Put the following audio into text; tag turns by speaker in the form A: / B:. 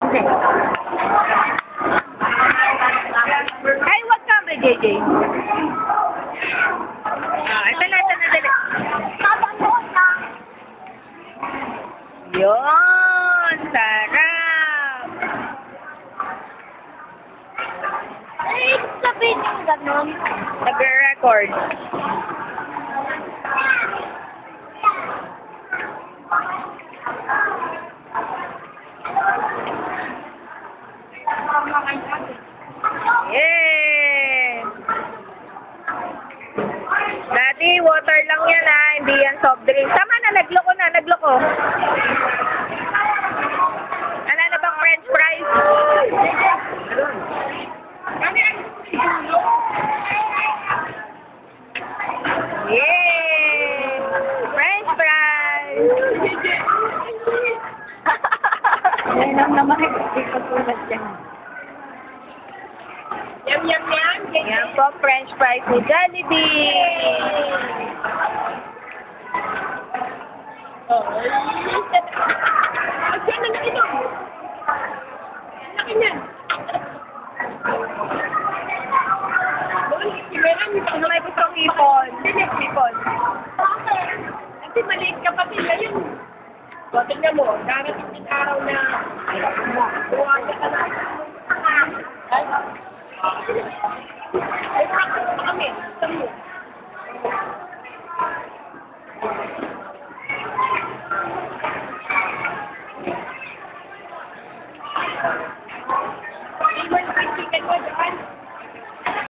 A: Ay, wag ka ba, JJ? Ito na, dali. Yun, sarap.
B: Ay, sabihin yung ganun.
A: Nag-record. Yeah! Daddy, water lang yan hindi yan soft drink. Tama na, nagloko. Wala na bang french fries? Yeah! French fries!
B: Yan ang naman ay pagkulat yan.
A: Yum. Yan po, french fries ni Jollibee.
B: Agyan na ito. Laki niyan.
A: Ano may gustong ipon? Ipon.
B: Kasi maliit ka pa sila yun. So, tingnan mo, darating yung araw na buwa ka na. Ay, practice pa kami.